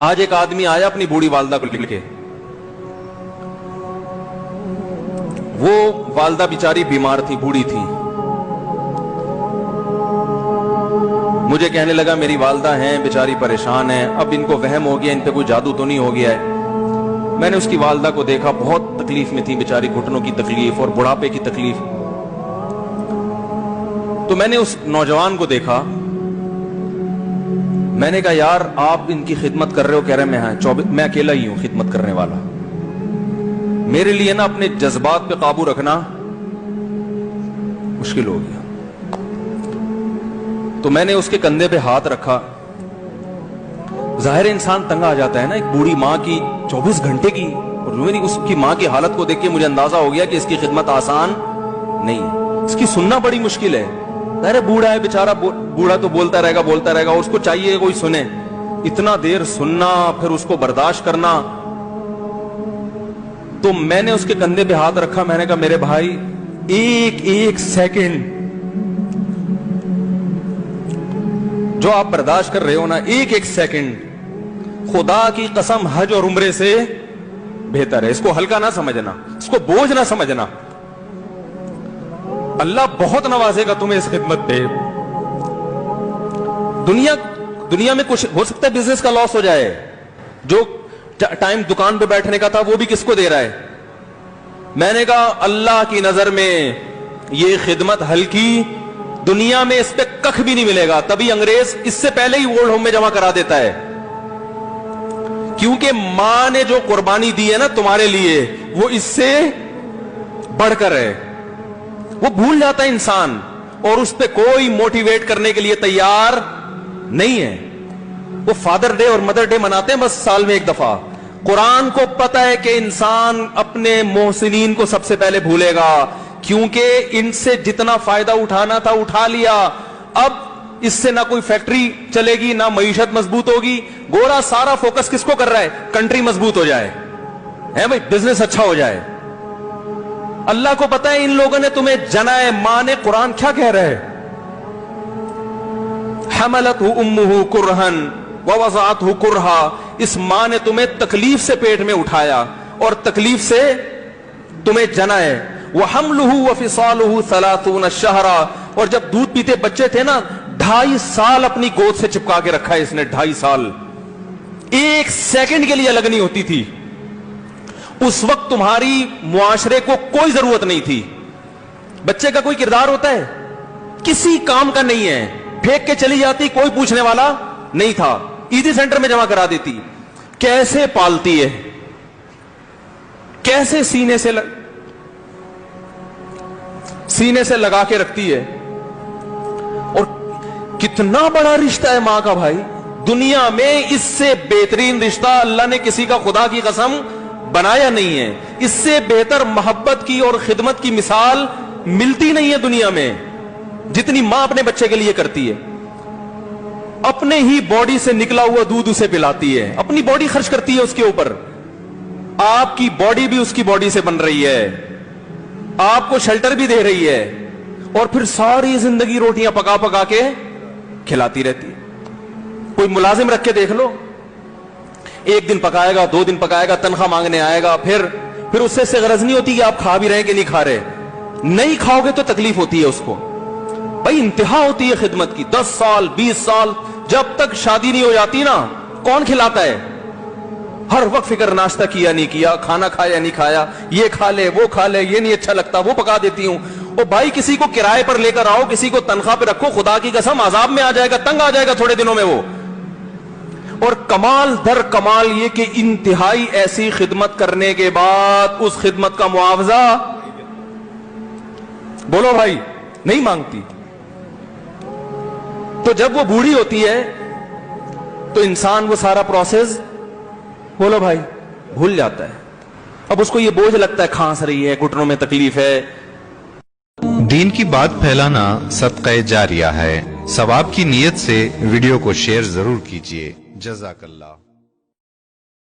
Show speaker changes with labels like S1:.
S1: آج ایک آدمی آیا اپنی بوڑھی والدہ کو لے کے، وہ والدہ بیچاری بیمار تھی، بوڑھی تھی. مجھے کہنے لگا میری والدہ ہیں بیچاری پریشان ہیں، اب ان کو وہم ہو گیا، ان پہ کوئی جادو تو نہیں ہو گیا ہے. میں نے اس کی والدہ کو دیکھا، بہت تکلیف میں تھی بیچاری، گھٹنوں کی تکلیف اور بڑھاپے کی تکلیف. تو میں نے اس نوجوان کو دیکھا، میں نے کہا یار آپ ان کی خدمت کر رہے ہو؟ کہہ رہے میں اکیلا ہی ہوں خدمت کرنے والا. میرے لیے نا اپنے جذبات پہ قابو رکھنا مشکل ہو گیا. تو میں نے اس کے کندھے پہ ہاتھ رکھا. ظاہر انسان تنگ آ جاتا ہے نا، ایک بوڑھی ماں کی 24 گھنٹے کی، اور اس کی ماں کی حالت کو دیکھ کے مجھے اندازہ ہو گیا کہ اس کی خدمت آسان نہیں ہے، اس کی سننا بڑی مشکل ہے. ظاہر بوڑھا ہے بیچارہ، بوڑھا تو بولتا رہے گا، اس کو چاہیے کوئی سنے. اتنا دیر سننا پھر اس کو برداشت کرنا. تو میں نے اس کے کندھے پہ ہاتھ رکھا، میں نے کہا میرے بھائی ایک سیکنڈ جو آپ برداشت کر رہے ہو نا، ایک سیکنڈ خدا کی قسم حج اور عمرے سے بہتر ہے. اس کو ہلکا نہ سمجھنا، اس کو بوجھ نہ سمجھنا. اللہ بہت نوازے گا تمہیں اس خدمت پہ. دنیا میں کچھ ہو سکتا ہے بزنس کا لاس ہو جائے، جو ٹائم دکان پہ بیٹھنے کا تھا وہ بھی کس کو دے رہا ہے. میں نے کہا اللہ کی نظر میں یہ خدمت ہلکی، دنیا میں اس پہ کخ بھی نہیں ملے گا. تبھی انگریز اس سے پہلے ہی اولڈ ہوم میں جمع کرا دیتا ہے، کیونکہ ماں نے جو قربانی دی ہے نا تمہارے لیے، وہ اس سے بڑھ کر ہے. وہ بھول جاتا ہے انسان، اور اس پہ کوئی موٹیویٹ کرنے کے لیے تیار نہیں ہے. وہ فادر ڈے اور مدر ڈے مناتے ہیں بس سال میں ایک دفعہ. قرآن کو پتہ ہے کہ انسان اپنے محسنین کو سب سے پہلے بھولے گا، کیونکہ ان سے جتنا فائدہ اٹھانا تھا اٹھا لیا. اب اس سے نہ کوئی فیکٹری چلے گی، نہ معیشت مضبوط ہوگی. گورا سارا فوکس کس کو کر رہا ہے؟ کنٹری مضبوط ہو جائے، ہے بھائی، بزنس اچھا ہو جائے. اللہ کو پتہ ہے ان لوگوں نے تمہیں جنا ہے. ماں نے قرآن کیا کہہ رہا ہے؟ حملتہ امہ کرہن ووضعتہ کرہا. اس ماں نے تمہیں تکلیف سے پیٹ میں اٹھایا اور تکلیف سے تمہیں جنا ہے. وحملہ وفصالہ 30 شہرا. اور جب دودھ پیتے بچے تھے نا، 2.5 سال اپنی گود سے چپکا کے رکھا ہے اس نے. 2.5 سال ایک سیکنڈ کے لیے الگ نہیں ہوتی تھی. اس وقت تمہاری معاشرے کو کوئی ضرورت نہیں تھی. بچے کا کوئی کردار ہوتا ہے؟ کسی کام کا نہیں ہے. پھینک کے چلی جاتی، کوئی پوچھنے والا نہیں تھا. عیدی سینٹر میں جمع کرا دیتی. کیسے پالتی ہے، کیسے سینے سے لگا کے رکھتی ہے. اور کتنا بڑا رشتہ ہے ماں کا بھائی. دنیا میں اس سے بہترین رشتہ اللہ نے کسی کا خدا کی قسم بنایا نہیں ہے. اس سے بہتر محبت کی اور خدمت کی مثال ملتی نہیں ہے دنیا میں، جتنی ماں اپنے بچے کے لیے کرتی ہے. اپنے ہی باڈی سے نکلا ہوا دودھ اسے پلاتی ہے، اپنی باڈی خرچ کرتی ہے اس کے اوپر. آپ کی باڈی بھی اس کی باڈی سے بن رہی ہے، آپ کو شیلٹر بھی دے رہی ہے، اور پھر ساری زندگی روٹیاں پکا پکا کے کھلاتی رہتی ہے. کوئی ملازم رکھ کے دیکھ لو، ایک دن پکائے گا، 2 دن پکائے گا، تنخواہ مانگنے آئے گا. پھر اس سے غرض نہیں ہوتی کہ آپ کھا بھی رہے ہیں کہ نہیں کھا رہے. نہیں کھاؤ گے تو تکلیف ہوتی ہے اس کو. بھائی انتہا ہوتی ہے خدمت کی. 10 سال 20 سال جب تک شادی نہیں ہو جاتی نا، کون کھلاتا ہے؟ ہر وقت فکر ناشتہ کیا نہیں کیا، کھانا کھایا نہیں کھایا، یہ کھا لے وہ کھا لے، یہ نہیں اچھا لگتا وہ پکا دیتی ہوں. اور بھائی کسی کو کرائے پر لے کر آؤ، کسی کو تنخواہ پہ رکھو، خدا کی قسم عذاب میں آ جائے گا، تنگ آ جائے گا تھوڑے دنوں میں وہ. اور کمال در کمال یہ کہ انتہائی ایسی خدمت کرنے کے بعد اس خدمت کا معاوضہ بولو بھائی نہیں مانگتی. تو جب وہ بوڑھی ہوتی ہے تو انسان وہ سارا پروسیس بولو بھائی بھول جاتا ہے. اب اس کو یہ بوجھ لگتا ہے، کھانس رہی ہے، گھٹنوں میں تکلیف ہے.
S2: دین کی بات پھیلانا صدقہ جاریہ ہے. ثواب کی نیت سے ویڈیو کو شیئر ضرور کیجیے. جزاک اللہ.